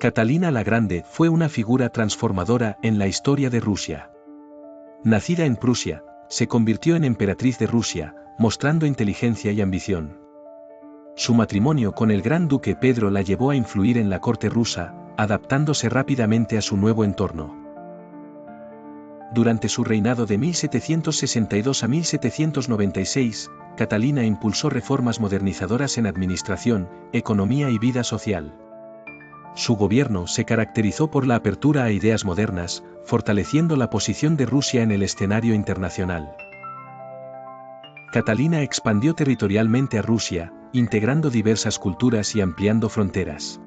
Catalina la Grande fue una figura transformadora en la historia de Rusia. Nacida en Prusia, se convirtió en emperatriz de Rusia, mostrando inteligencia y ambición. Su matrimonio con el gran duque Pedro la llevó a influir en la corte rusa, adaptándose rápidamente a su nuevo entorno. Durante su reinado de 1762 a 1796, Catalina impulsó reformas modernizadoras en administración, economía y vida social. Su gobierno se caracterizó por la apertura a ideas modernas, fortaleciendo la posición de Rusia en el escenario internacional. Catalina expandió territorialmente a Rusia, integrando diversas culturas y ampliando fronteras.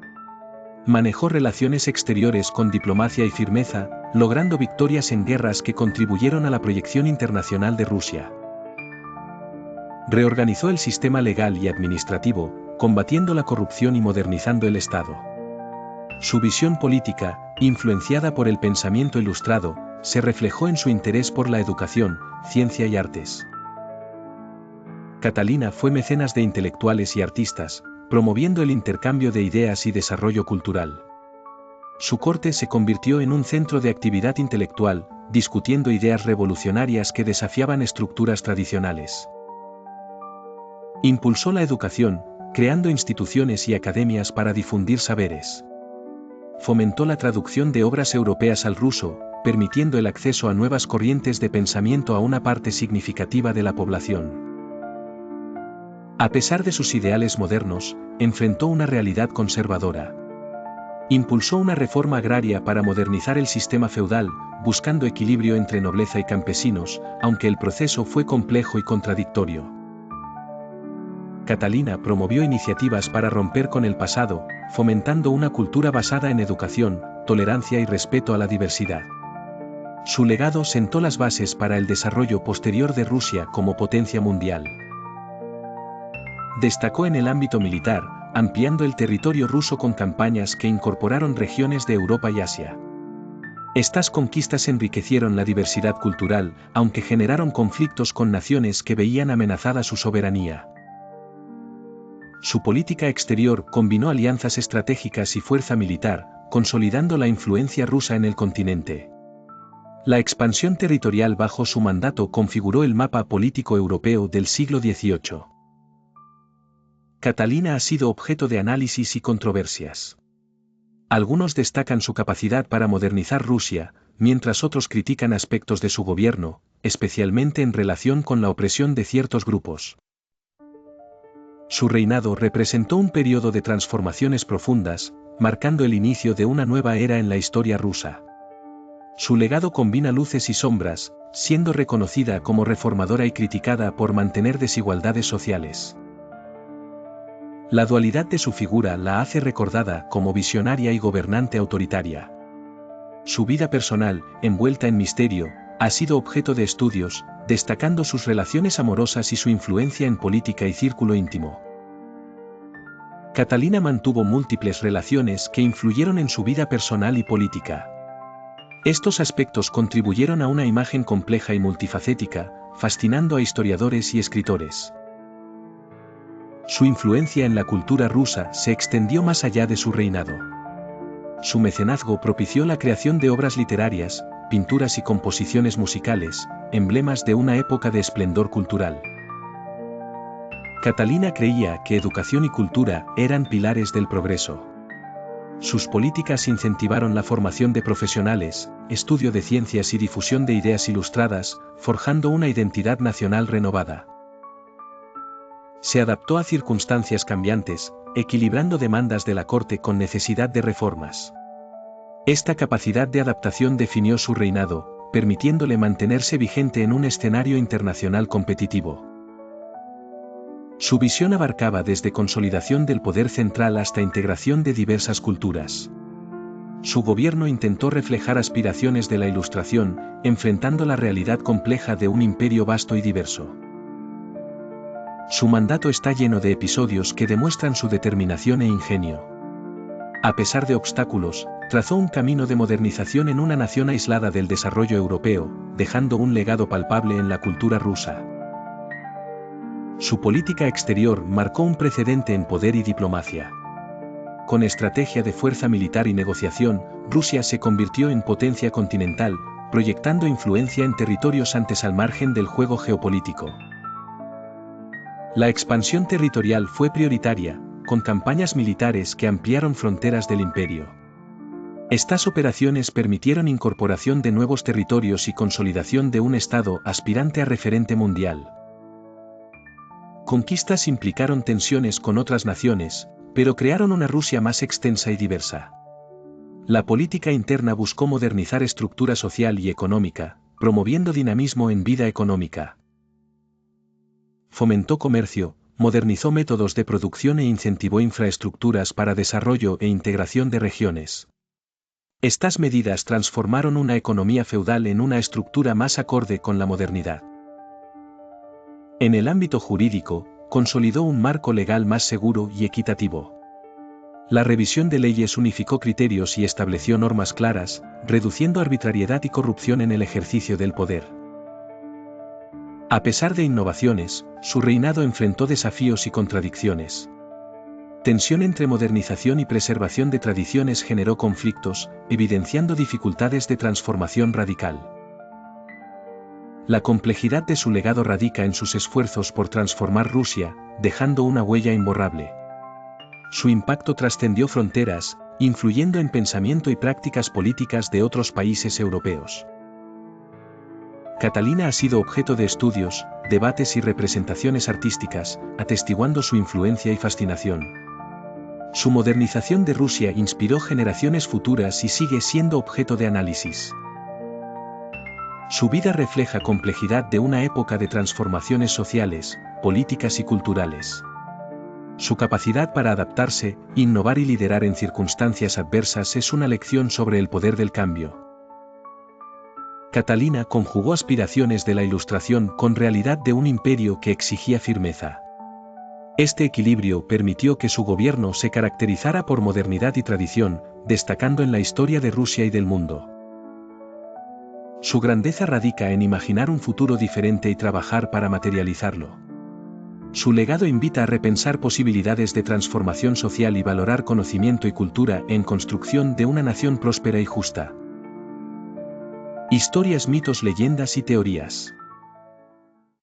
Manejó relaciones exteriores con diplomacia y firmeza, logrando victorias en guerras que contribuyeron a la proyección internacional de Rusia. Reorganizó el sistema legal y administrativo, combatiendo la corrupción y modernizando el Estado. Su visión política, influenciada por el pensamiento ilustrado, se reflejó en su interés por la educación, ciencia y artes. Catalina fue mecenas de intelectuales y artistas, promoviendo el intercambio de ideas y desarrollo cultural. Su corte se convirtió en un centro de actividad intelectual, discutiendo ideas revolucionarias que desafiaban estructuras tradicionales. Impulsó la educación, creando instituciones y academias para difundir saberes. Fomentó la traducción de obras europeas al ruso, permitiendo el acceso a nuevas corrientes de pensamiento a una parte significativa de la población. A pesar de sus ideales modernos, enfrentó una realidad conservadora. Impulsó una reforma agraria para modernizar el sistema feudal, buscando equilibrio entre nobleza y campesinos, aunque el proceso fue complejo y contradictorio. Catalina promovió iniciativas para romper con el pasado, fomentando una cultura basada en educación, tolerancia y respeto a la diversidad. Su legado sentó las bases para el desarrollo posterior de Rusia como potencia mundial. Destacó en el ámbito militar, ampliando el territorio ruso con campañas que incorporaron regiones de Europa y Asia. Estas conquistas enriquecieron la diversidad cultural, aunque generaron conflictos con naciones que veían amenazada su soberanía. Su política exterior combinó alianzas estratégicas y fuerza militar, consolidando la influencia rusa en el continente. La expansión territorial bajo su mandato configuró el mapa político europeo del siglo XVIII. Catalina ha sido objeto de análisis y controversias. Algunos destacan su capacidad para modernizar Rusia, mientras otros critican aspectos de su gobierno, especialmente en relación con la opresión de ciertos grupos. Su reinado representó un periodo de transformaciones profundas, marcando el inicio de una nueva era en la historia rusa. Su legado combina luces y sombras, siendo reconocida como reformadora y criticada por mantener desigualdades sociales. La dualidad de su figura la hace recordada como visionaria y gobernante autoritaria. Su vida personal, envuelta en misterio, ha sido objeto de estudios, destacando sus relaciones amorosas y su influencia en política y círculo íntimo. Catalina mantuvo múltiples relaciones que influyeron en su vida personal y política. Estos aspectos contribuyeron a una imagen compleja y multifacética, fascinando a historiadores y escritores. Su influencia en la cultura rusa se extendió más allá de su reinado. Su mecenazgo propició la creación de obras literarias, pinturas y composiciones musicales, emblemas de una época de esplendor cultural. Catalina creía que educación y cultura eran pilares del progreso. Sus políticas incentivaron la formación de profesionales, estudio de ciencias y difusión de ideas ilustradas, forjando una identidad nacional renovada. Se adaptó a circunstancias cambiantes, equilibrando demandas de la corte con necesidad de reformas. Esta capacidad de adaptación definió su reinado, permitiéndole mantenerse vigente en un escenario internacional competitivo. Su visión abarcaba desde consolidación del poder central hasta integración de diversas culturas. Su gobierno intentó reflejar aspiraciones de la Ilustración, enfrentando la realidad compleja de un imperio vasto y diverso. Su mandato está lleno de episodios que demuestran su determinación e ingenio. A pesar de obstáculos, trazó un camino de modernización en una nación aislada del desarrollo europeo, dejando un legado palpable en la cultura rusa. Su política exterior marcó un precedente en poder y diplomacia. con estrategia de fuerza militar y negociación, Rusia se convirtió en potencia continental, proyectando influencia en territorios antes al margen del juego geopolítico. La expansión territorial fue prioritaria, con campañas militares que ampliaron fronteras del imperio. Estas operaciones permitieron incorporación de nuevos territorios y consolidación de un Estado aspirante a referente mundial. Conquistas implicaron tensiones con otras naciones, pero crearon una Rusia más extensa y diversa. La política interna buscó modernizar estructura social y económica, promoviendo dinamismo en vida económica. Fomentó comercio, modernizó métodos de producción e incentivó infraestructuras para desarrollo e integración de regiones. Estas medidas transformaron una economía feudal en una estructura más acorde con la modernidad. En el ámbito jurídico, consolidó un marco legal más seguro y equitativo. La revisión de leyes unificó criterios y estableció normas claras, reduciendo arbitrariedad y corrupción en el ejercicio del poder. A pesar de innovaciones, su reinado enfrentó desafíos y contradicciones. Tensión entre modernización y preservación de tradiciones generó conflictos, evidenciando dificultades de transformación radical. La complejidad de su legado radica en sus esfuerzos por transformar Rusia, dejando una huella imborrable. Su impacto trascendió fronteras, influyendo en pensamiento y prácticas políticas de otros países europeos. Catalina ha sido objeto de estudios, debates y representaciones artísticas, atestiguando su influencia y fascinación. Su modernización de Rusia inspiró generaciones futuras y sigue siendo objeto de análisis. Su vida refleja complejidad de una época de transformaciones sociales, políticas y culturales. Su capacidad para adaptarse, innovar y liderar en circunstancias adversas es una lección sobre el poder del cambio. Catalina conjugó aspiraciones de la Ilustración con realidad de un imperio que exigía firmeza. Este equilibrio permitió que su gobierno se caracterizara por modernidad y tradición, destacando en la historia de Rusia y del mundo. Su grandeza radica en imaginar un futuro diferente y trabajar para materializarlo. Su legado invita a repensar posibilidades de transformación social y valorar conocimiento y cultura en construcción de una nación próspera y justa. Historias, mitos, leyendas y teorías.